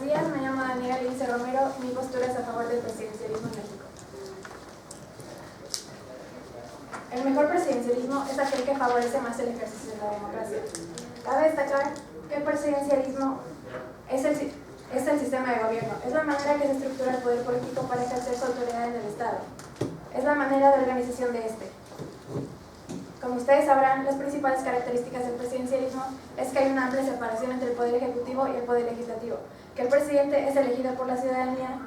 Buenos días, me llamo Daniela Lince Romero y mi postura es a favor del presidencialismo en México. El mejor presidencialismo es aquel que favorece más el ejercicio de la democracia. Cabe destacar que el presidencialismo es el sistema de gobierno, es la manera que se estructura el poder político para ejercer su autoridad en el Estado. Es la manera de organización de este. Como ustedes sabrán, las principales características del presidencialismo es que hay una amplia separación entre el poder ejecutivo y el poder legislativo, que el presidente es elegido por la ciudadanía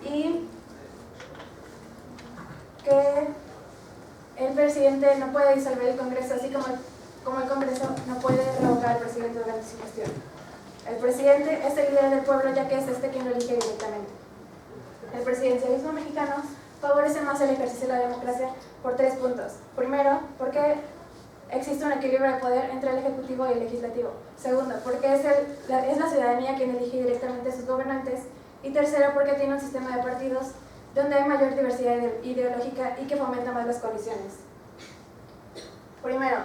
y que el presidente no puede disolver el Congreso, así como el Congreso no puede revocar al presidente durante su gestión. El presidente es el líder del pueblo, ya que es este quien lo elige directamente. El presidencialismo mexicano favorece más el ejercicio de la democracia por 3 puntos. Primero, porque existe un equilibrio de poder entre el ejecutivo y el legislativo. Segundo, porque es la ciudadanía quien elige directamente a sus gobernantes. Y tercero, porque tiene un sistema de partidos donde hay mayor diversidad ideológica y que fomenta más las coaliciones. Primero,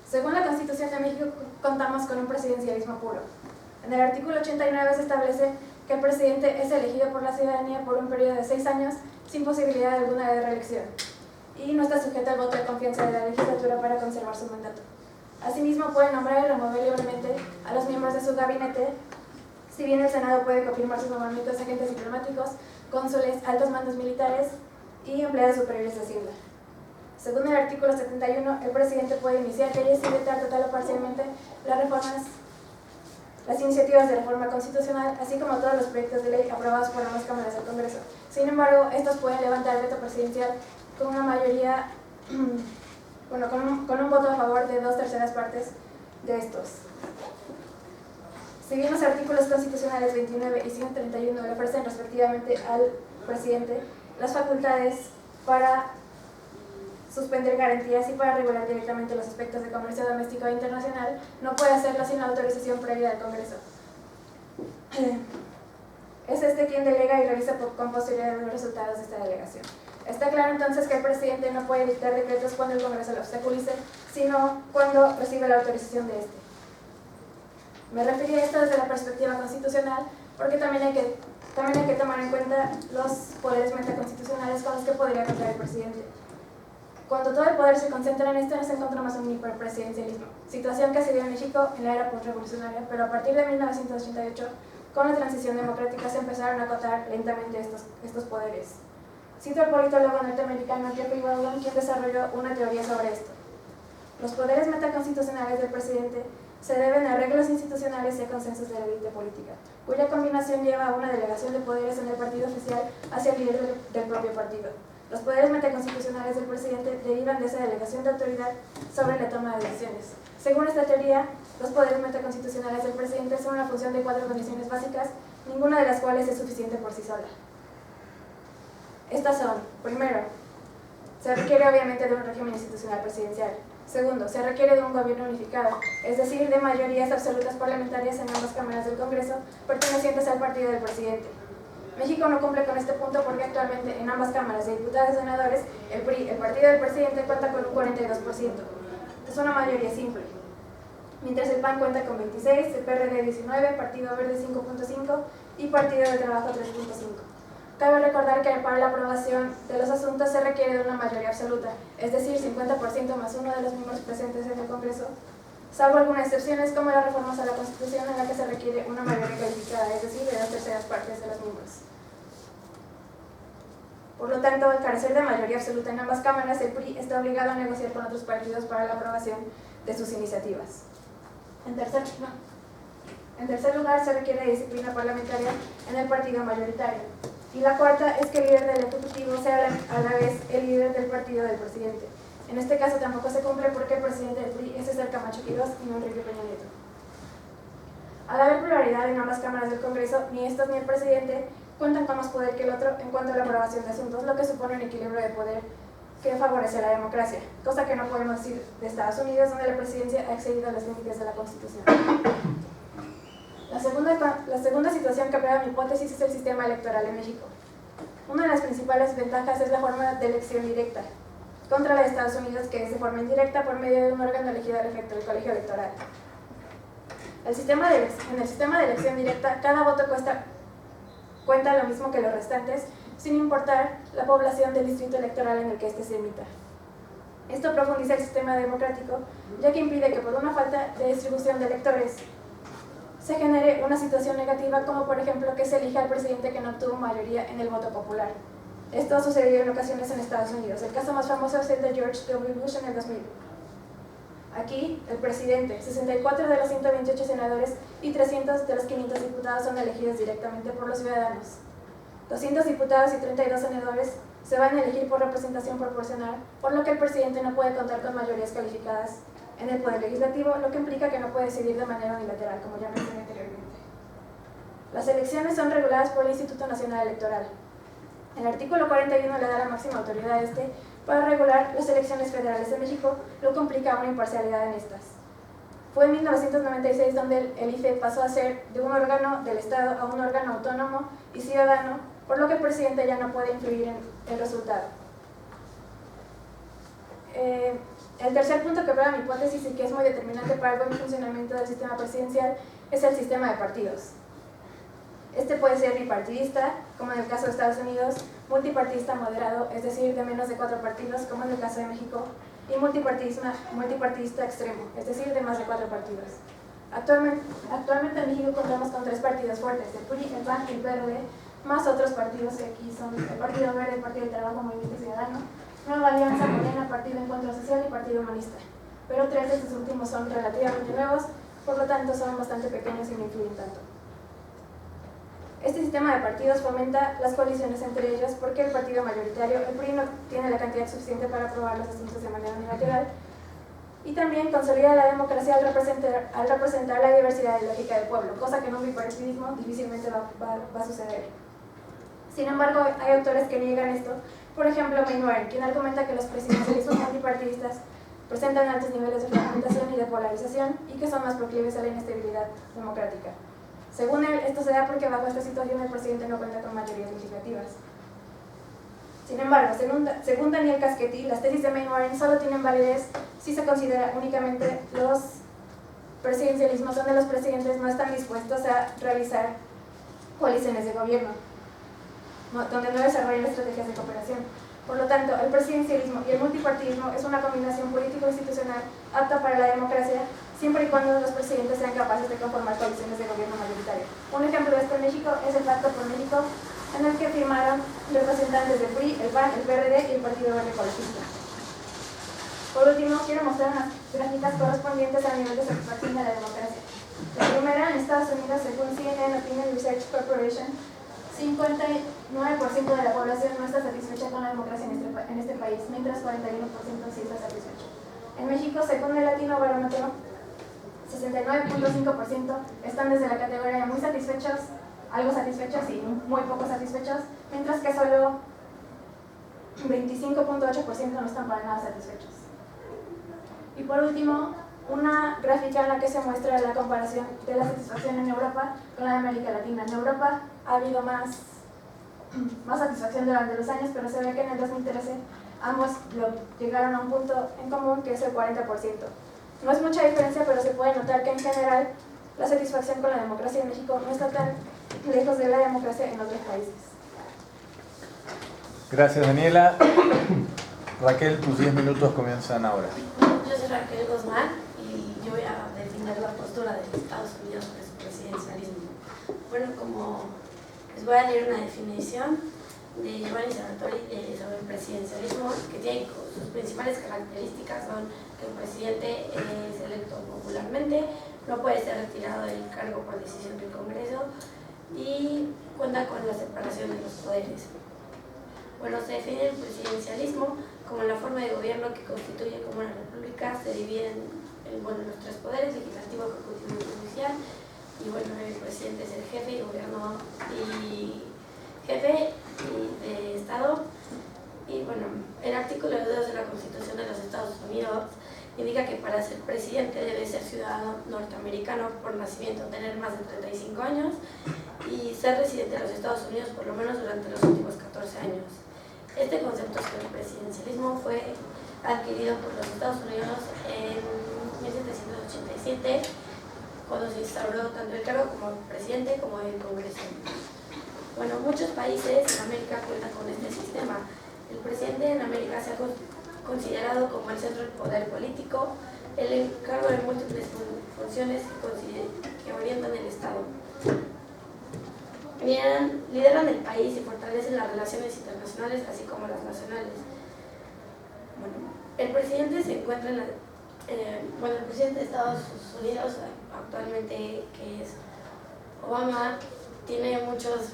según la Constitución de México, contamos con un presidencialismo puro. En el artículo 89 se establece que el presidente es elegido por la ciudadanía por un periodo de 6 años sin posibilidad alguna de reelección y no está sujeto al voto de confianza de la legislatura para conservar su mandato. Asimismo, puede nombrar y remover libremente a los miembros de su gabinete, si bien el Senado puede confirmar sus nombramientos de agentes diplomáticos, cónsules, altos mandos militares y empleados superiores de Hacienda. Según el artículo 71, el presidente puede iniciar leyes y vetar total o parcialmente las iniciativas de reforma constitucional, así como todos los proyectos de ley aprobados por ambas cámaras del Congreso. Sin embargo, estos pueden levantar el veto presidencial con una mayoría, con un voto a favor de 2/3 partes de estos. Si bien los artículos constitucionales 29 y 131 le ofrecen respectivamente al presidente las facultades para suspender garantías y para regular directamente los aspectos de comercio doméstico e internacional, no puede hacerlo sin la autorización previa del Congreso. Es este quien delega y revisa con posterioridad los resultados de esta delegación. Está claro entonces que el presidente no puede dictar decretos cuando el Congreso lo obstaculice, sino cuando recibe la autorización de este. Me referí a esto desde la perspectiva constitucional, porque también hay que tomar en cuenta los poderes metaconstitucionales con los que podría contar el presidente. Cuando todo el poder se concentra en esto, nos encontramos en un hiperpresidencialismo, situación que se dio en México en la era postrevolucionaria, pero a partir de 1988, con la transición democrática, se empezaron a acotar lentamente estos poderes. Cito al politólogo norteamericano Jeffrey Weldon, quien desarrolló una teoría sobre esto. Los poderes metaconstitucionales del presidente se deben a arreglos institucionales y a consensos de la élite política, cuya combinación lleva a una delegación de poderes en el partido oficial hacia el líder del propio partido. Los poderes metaconstitucionales del presidente derivan de esa delegación de autoridad sobre la toma de decisiones. Según esta teoría, los poderes metaconstitucionales del presidente son una función de 4 condiciones básicas, ninguna de las cuales es suficiente por sí sola. Estas son: primero, se requiere obviamente de un régimen institucional presidencial. Segundo, se requiere de un gobierno unificado, es decir, de mayorías absolutas parlamentarias en ambas cámaras del Congreso pertenecientes al partido del presidente. México no cumple con este punto porque actualmente en ambas cámaras de diputados y senadores el PRI, el partido del presidente, cuenta con un 42%. Es una mayoría simple. Mientras el PAN cuenta con 26, el PRD 19, Partido Verde 5.5 y Partido del Trabajo 3.5. Cabe recordar que para la aprobación de los asuntos se requiere de una mayoría absoluta, es decir, 50% más uno de los miembros presentes en el Congreso, salvo algunas excepciones como las reformas a la Constitución en la que se requiere una mayoría calificada, es decir, de 2/3 partes de los miembros. Por lo tanto, al carecer de mayoría absoluta en ambas cámaras, el PRI está obligado a negociar con otros partidos para la aprobación de sus iniciativas. En tercer lugar, se requiere de disciplina parlamentaria en el partido mayoritario. Y la cuarta es que el líder del Ejecutivo sea a la vez el líder del partido del presidente. En este caso tampoco se cumple porque el presidente del PRI es César Camacho Quirós y no Enrique Peña Nieto. Al haber pluralidad en ambas cámaras del Congreso, ni estos ni el presidente cuentan con más poder que el otro en cuanto a la aprobación de asuntos, lo que supone un equilibrio de poder que favorece la democracia, cosa que no podemos decir de Estados Unidos, donde la presidencia ha excedido los límites de la Constitución. La segunda situación que aprueba mi hipótesis es el sistema electoral en México. Una de las principales ventajas es la forma de elección directa, contra la de Estados Unidos, que es de forma indirecta por medio de un órgano elegido al efecto del colegio electoral. En el sistema de elección directa, cada voto cuenta lo mismo que los restantes, sin importar la población del distrito electoral en el que éste se emita. Esto profundiza el sistema democrático, ya que impide que por una falta de distribución de electores se genere una situación negativa, como por ejemplo que se elija al presidente que no obtuvo mayoría en el voto popular. Esto ha sucedido en ocasiones en Estados Unidos. El caso más famoso es el de George W. Bush en el 2000. Aquí, el presidente, 64 de los 128 senadores y 300 de los 500 diputados son elegidos directamente por los ciudadanos. 200 diputados y 32 senadores se van a elegir por representación proporcional, por lo que el presidente no puede contar con mayorías calificadas en el poder legislativo, lo que implica que no puede decidir de manera unilateral, como ya mencioné anteriormente. Las elecciones son reguladas por el Instituto Nacional Electoral. El artículo 41 le da la máxima autoridad a este para regular las elecciones federales de México, lo que implica una imparcialidad en estas. Fue en 1996 donde el IFE pasó a ser de un órgano del Estado a un órgano autónomo y ciudadano, por lo que el presidente ya no puede influir en el resultado. El tercer punto que prueba mi hipótesis y que es muy determinante para el buen funcionamiento del sistema presidencial es el sistema de partidos. Este puede ser bipartidista, como en el caso de Estados Unidos, multipartidista moderado, es decir, de menos de 4 partidos, como en el caso de México, y multipartidista extremo, es decir, de más de 4 partidos. Actualmente en México contamos con 3 partidos fuertes, el PRI, el PAN y el PRD, más otros partidos que aquí son el Partido Verde, el Partido del Trabajo, Movimiento Ciudadano, Nueva Alianza, Morena, Partido Encuentro Social y Partido Humanista. Pero 3 de estos últimos son relativamente nuevos, por lo tanto son bastante pequeños y no influyen tanto. Este sistema de partidos fomenta las coaliciones entre ellos porque el partido mayoritario, el PRI, no tiene la cantidad suficiente para aprobar los asuntos de manera unilateral, y también consolida la democracia al representar la diversidad ideológica del pueblo, cosa que en un bipartidismo difícilmente va a suceder. Sin embargo, hay autores que niegan esto, por ejemplo Mainwaring, quien argumenta que los presidencialismos multipartidistas presentan altos niveles de fragmentación y de polarización y que son más proclives a la inestabilidad democrática. Según él, esto se da porque bajo esta situación el presidente no cuenta con mayorías legislativas. Sin embargo, según Daniel Casquetti, las tesis de Mainwaring solo tienen validez si se considera únicamente los presidencialismos donde los presidentes no están dispuestos a realizar coaliciones de gobierno, donde no desarrollan estrategias de cooperación. Por lo tanto, el presidencialismo y el multipartidismo es una combinación político-institucional apta para la democracia, siempre y cuando los presidentes sean capaces de conformar coaliciones de gobierno mayoritario. Un ejemplo de esto en México es el Pacto por México, en el que firmaron representantes del PRI, el PAN, el PRD y el Partido Verde Ecologista. Por último, quiero mostrar unas gráficas correspondientes al nivel de satisfacción de la democracia. La primera, en Estados Unidos, según CNN Opinion Research Corporation, 59% de la población no está satisfecha con la democracia en este país, mientras 41% sí está satisfecho. En México, según el Latino Barómetro, 69.5% están desde la categoría de muy satisfechos, algo satisfechos y muy poco satisfechos, mientras que solo 25.8% no están para nada satisfechos. Y por último, una gráfica en la que se muestra la comparación de la satisfacción en Europa con la de América Latina. En Europa ha habido más satisfacción durante los años, pero se ve que en el 2013 ambos llegaron a un punto en común que es el 40%. No es mucha diferencia, pero se puede notar que en general la satisfacción con la democracia en México no está tan lejos de la democracia en otros países. Gracias, Daniela. Raquel, tus 10 minutos comienzan ahora. Yo soy Raquel Guzmán y yo voy a defender la postura de Estados Unidos sobre su presidencialismo. Bueno, como les voy a leer una definición de Giovanni Serratori sobre el presidencialismo, que tiene sus principales características son que el presidente es electo popularmente, no puede ser retirado del cargo por decisión del Congreso y cuenta con la separación de los poderes. Bueno, se define el presidencialismo como la forma de gobierno que constituye como una república, se divide en los 3 poderes, legislativo, ejecutivo y judicial, y bueno, el presidente es el jefe de gobierno y jefe de Estado. Y bueno, el artículo 2 de la Constitución de los Estados Unidos indica que para ser presidente debe ser ciudadano norteamericano por nacimiento, tener más de 35 años y ser residente de los Estados Unidos por lo menos durante los últimos 14 años. Este concepto sobre el presidencialismo fue adquirido por los Estados Unidos en 1787 cuando se instauró tanto el cargo como presidente como el Congreso. Bueno, muchos países en América cuentan con este sistema. El presidente en América se ha considerado como el centro del poder político, el encargo de múltiples funciones que orientan el Estado. Lideran el país y fortalecen las relaciones internacionales, así como las nacionales. Bueno, el presidente se encuentra en el presidente de Estados Unidos actualmente, que es Obama, tiene muchos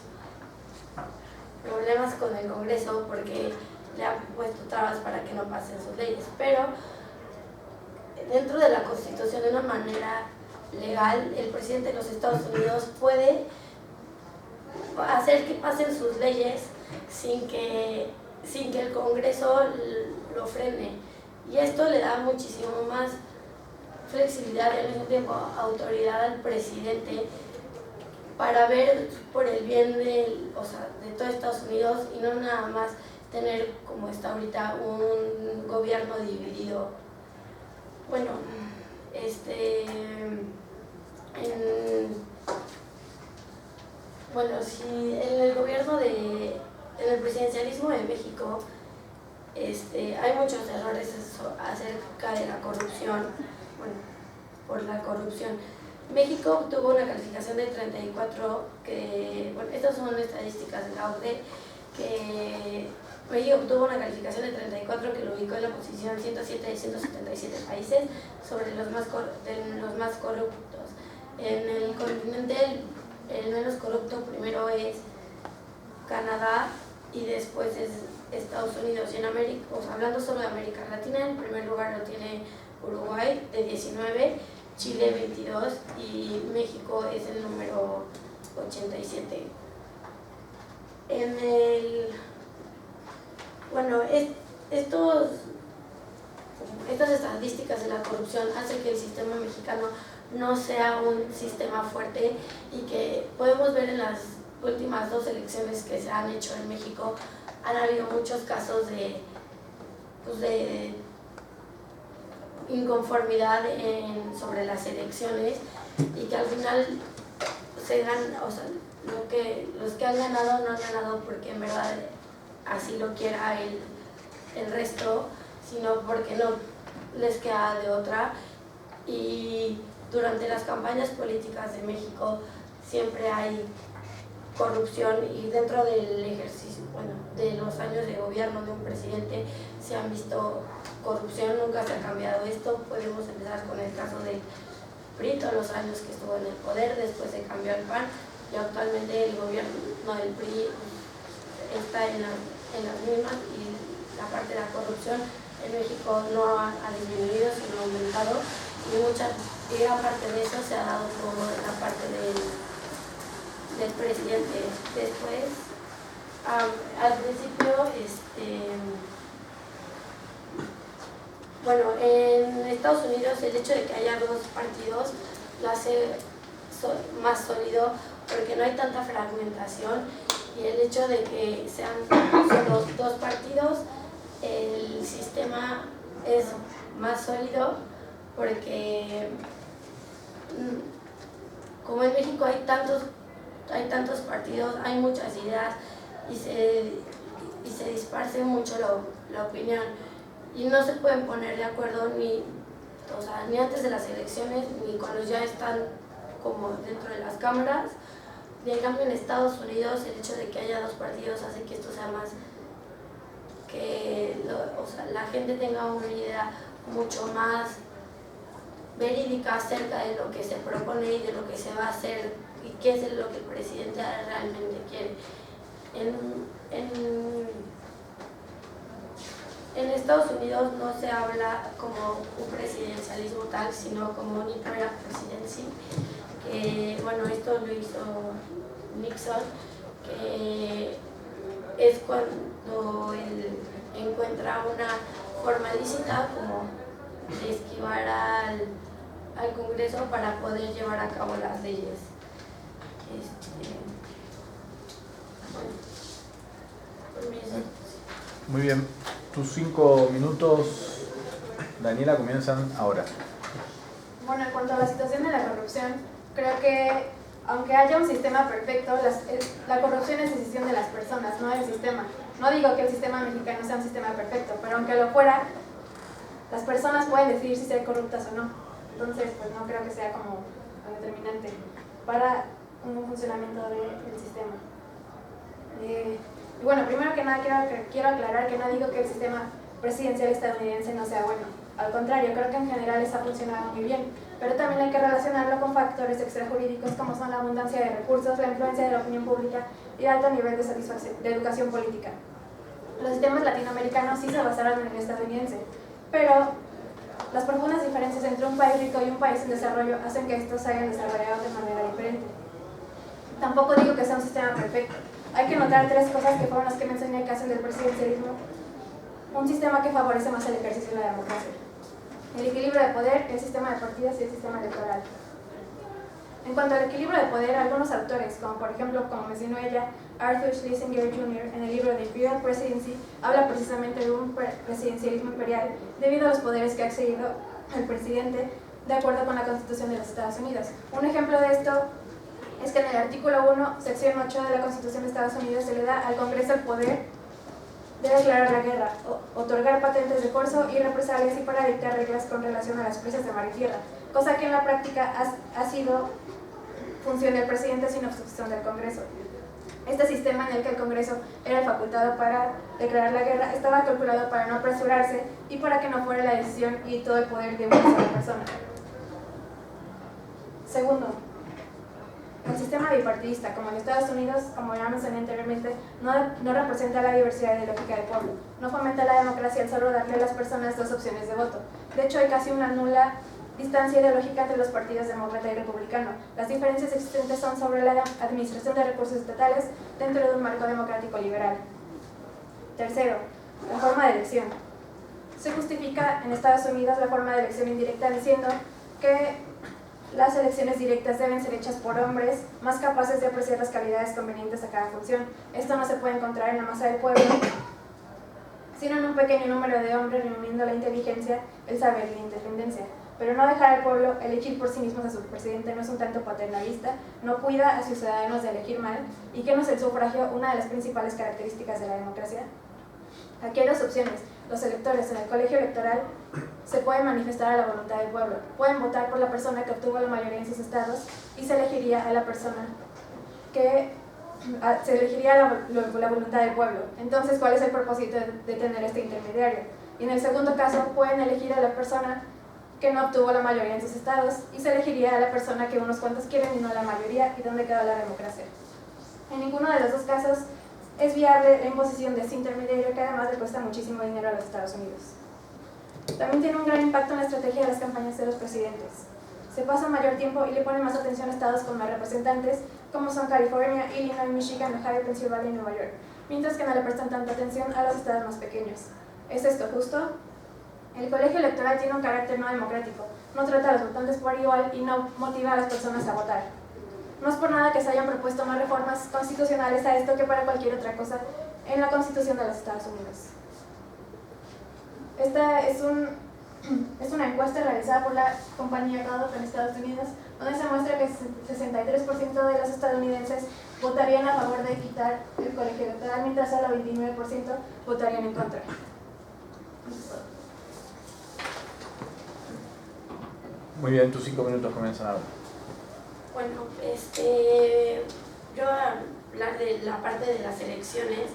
problemas con el Congreso porque le han puesto trabas para que no pasen sus leyes, pero dentro de la Constitución, de una manera legal, el presidente de los Estados Unidos puede hacer que pasen sus leyes sin que el Congreso lo frene, y esto le da muchísimo más flexibilidad y al mismo tiempo autoridad al presidente para ver por el bien de todo Estados Unidos y no nada más tener, como está ahorita, un gobierno dividido. Bueno, si en el gobierno en el presidencialismo de México hay muchos errores acerca de la corrupción, por la corrupción. México obtuvo una calificación de 34, estas son estadísticas de la OCDE, que México obtuvo una calificación de 34 que lo ubicó en la posición 107 de 177 países sobre los más corruptos. En el continente el menos corrupto primero es Canadá y después es Estados Unidos. Y en América, hablando solo de América Latina, en primer lugar lo tiene Uruguay de 19, Chile 22 y México es el número 87. Estas estadísticas de la corrupción hacen que el sistema mexicano no sea un sistema fuerte, y que podemos ver en las últimas 2 elecciones que se han hecho en México, han habido muchos casos de inconformidad sobre las elecciones, y que al final los que han ganado no han ganado porque en verdad así lo quiera el resto, sino porque no les queda de otra. Y durante las campañas políticas de México siempre hay corrupción, y dentro del ejercicio, de los años de gobierno de un presidente se han visto corrupción, nunca se ha cambiado esto. Podemos empezar con el caso del PRI, todos los años que estuvo en el poder, después se cambió al PAN, y actualmente el gobierno del PRI está en las mismas, y la parte de la corrupción en México no ha disminuido, sino ha aumentado, y gran parte de eso se ha dado por la parte del presidente. Después, al principio, en Estados Unidos el hecho de que haya 2 partidos lo hace más sólido porque no hay tanta fragmentación, y el hecho de que sean solo 2 partidos, el sistema es más sólido porque como en México hay tantos partidos, hay muchas ideas y se disparce mucho la opinión, y no se pueden poner de acuerdo ni antes de las elecciones ni cuando ya están como dentro de las cámaras. Y en cambio en Estados Unidos el hecho de que haya 2 partidos hace que esto sea más, que la gente tenga una idea mucho más verídica acerca de lo que se propone y de lo que se va a hacer y qué es lo que el presidente realmente quiere. En Estados Unidos no se habla como un presidencialismo tal, sino como un imperial presidency, que esto lo hizo Nixon, que es cuando él encuentra una forma lícita como de esquivar al Congreso para poder llevar a cabo las leyes. Muy bien, tus 5 minutos, Daniela, comienzan ahora. Bueno, en cuanto a la situación de la corrupción, corrupción, creo que aunque haya un sistema perfecto, la corrupción es decisión de las personas, no del sistema. No digo que el sistema mexicano sea un sistema perfecto, pero aunque lo fuera, las personas pueden decidir si ser corruptas o no. Entonces, pues no creo que sea como determinante para un funcionamiento del sistema. Y bueno, primero que nada quiero aclarar que no digo que el sistema presidencial estadounidense no sea bueno. Al contrario, creo que en general está funcionando muy bien, pero también hay que relacionarlo con factores extrajurídicos como son la abundancia de recursos, la influencia de la opinión pública y el alto nivel de educación política. Los sistemas latinoamericanos sí se basaron en el estadounidense, pero las profundas diferencias entre un país rico y un país en desarrollo hacen que estos se hayan desarrollado de manera diferente. Tampoco digo que sea un sistema perfecto. Hay que notar tres cosas que fueron las que mencioné que hacen del presidencialismo un sistema que favorece más el ejercicio de la democracia: el equilibrio de poder, el sistema de partidos y el sistema electoral. En cuanto al equilibrio de poder, algunos autores, como por ejemplo, como mencionó ella, Arthur Schlesinger Jr. en el libro The Imperial Presidency, habla precisamente de un presidencialismo imperial debido a los poderes que ha accedido el presidente de acuerdo con la Constitución de los Estados Unidos. Un ejemplo de esto es que en el artículo 1, sección 8 de la Constitución de Estados Unidos se le da al Congreso el poder de declarar la guerra, otorgar patentes de corso y represalias y para dictar reglas con relación a las presas de mar y tierra, cosa que en la práctica ha sido función del presidente sin obstrucción del Congreso. Este sistema en el que el Congreso era el facultado para declarar la guerra estaba calculado para no apresurarse y para que no fuera la decisión y todo el poder de una sola persona. Segundo, el sistema bipartidista, como en Estados Unidos, como ya mencioné anteriormente, no representa la diversidad ideológica del pueblo, no fomenta la democracia al solo darle a las personas dos opciones de voto. De hecho, hay casi una nula distancia ideológica entre los partidos demócrata y republicano. Las diferencias existentes son sobre la administración de recursos estatales dentro de un marco democrático liberal. Tercero, la forma de elección. Se justifica en Estados Unidos la forma de elección indirecta diciendo que las elecciones directas deben ser hechas por hombres más capaces de apreciar las calidades convenientes a cada función. Esto no se puede encontrar en la masa del pueblo, sino en un pequeño número de hombres reuniendo la inteligencia, el saber y la independencia. Pero no dejar al pueblo elegir por sí mismos a su presidente no es un tanto paternalista, no cuida a sus ciudadanos de elegir mal. ¿Y qué no es el sufragio una de las principales características de la democracia? Aquí hay dos opciones. Los electores en el colegio electoral se pueden manifestar a la voluntad del pueblo. Pueden votar por la persona que obtuvo la mayoría en sus estados y se elegiría a la persona que se elegiría la voluntad del pueblo. Entonces, ¿cuál es el propósito de tener este intermediario? Y en el segundo caso, pueden elegir a la persona que no obtuvo la mayoría en sus estados y se elegiría a la persona que unos cuantos quieren y no la mayoría, y dónde queda la democracia. En ninguno de los dos casos es viable la imposición de este intermediario, que además le cuesta muchísimo dinero a los Estados Unidos. También tiene un gran impacto en la estrategia de las campañas de los presidentes. Se pasa mayor tiempo y le ponen más atención a estados con más representantes, como son California, Illinois, Michigan, Ohio, Pensilvania y Nueva York, mientras que no le prestan tanta atención a los estados más pequeños. ¿Es esto justo? El colegio electoral tiene un carácter no democrático, no trata a los votantes por igual y no motiva a las personas a votar. No es por nada que se hayan propuesto más reformas constitucionales a esto que para cualquier otra cosa en la Constitución de los Estados Unidos. Esta es una encuesta realizada por la compañía Gallup en Estados Unidos, donde se muestra que el 63% de los estadounidenses votarían a favor de quitar el colegio electoral, mientras solo 29% votarían en contra. Muy bien, tus 5 minutos comienzan ahora. Bueno, yo voy a hablar de la parte de las elecciones.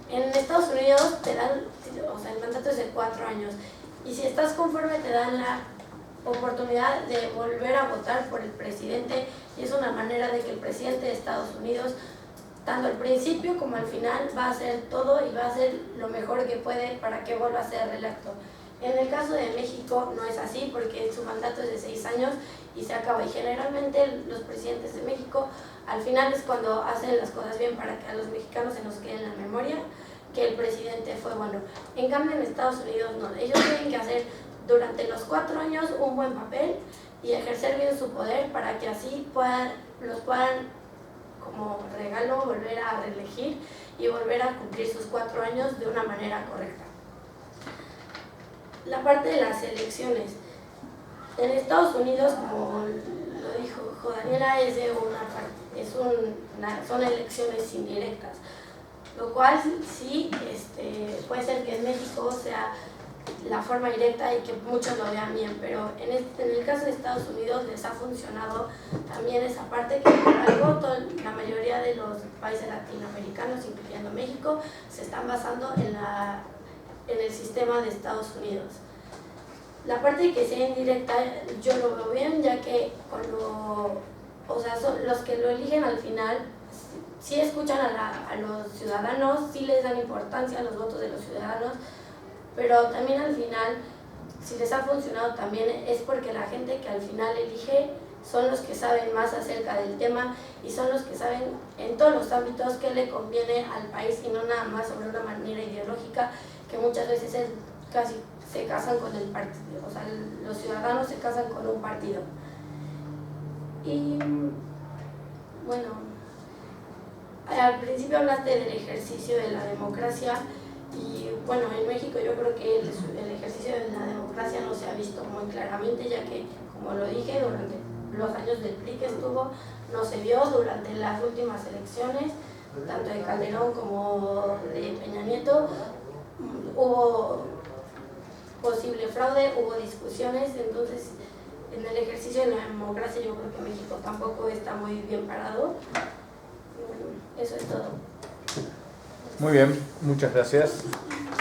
En Estados Unidos te dan, o sea, el mandato es de 4 años, y si estás conforme te dan la oportunidad de volver a votar por el presidente, y es una manera de que el presidente de Estados Unidos, tanto al principio como al final, va a hacer todo y va a hacer lo mejor que puede para que vuelva a ser reelecto. En el caso de México no es así, porque su mandato es de 6 años y se acaba, y generalmente los presidentes de México al final es cuando hacen las cosas bien para que a los mexicanos se nos quede en la memoria que el presidente fue bueno. En cambio en Estados Unidos no, ellos tienen que hacer durante los 4 años un buen papel y ejercer bien su poder para que así los puedan como regalo volver a reelegir y volver a cumplir sus 4 años de una manera correcta. La parte de las elecciones. En Estados Unidos, como lo dijo Daniela, es de son elecciones indirectas, lo cual sí puede ser que en México sea la forma directa y que muchos lo vean bien, pero en el caso de Estados Unidos les ha funcionado también esa parte, que por algo la mayoría de los países latinoamericanos, incluyendo México, se están basando en el sistema de Estados Unidos. La parte de que sea indirecta yo lo veo bien, ya que los que lo eligen al final sí escuchan a los ciudadanos, sí les dan importancia a los votos de los ciudadanos, pero también al final, si les ha funcionado también es porque la gente que al final elige son los que saben más acerca del tema y son los que saben en todos los ámbitos qué le conviene al país y no nada más sobre una manera ideológica que muchas veces casi se casan con el partido, o sea, los ciudadanos se casan con un partido. Y bueno, al principio hablaste del ejercicio de la democracia y bueno, en México yo creo que el ejercicio de la democracia no se ha visto muy claramente, ya que, como lo dije, durante los años del PRI que estuvo, no se vio durante las últimas elecciones, tanto de Calderón como de Peña Nieto, hubo posible fraude, hubo discusiones, entonces en el ejercicio de la democracia yo creo que México tampoco está muy bien parado. Bueno, eso es todo. Muy bien, muchas gracias.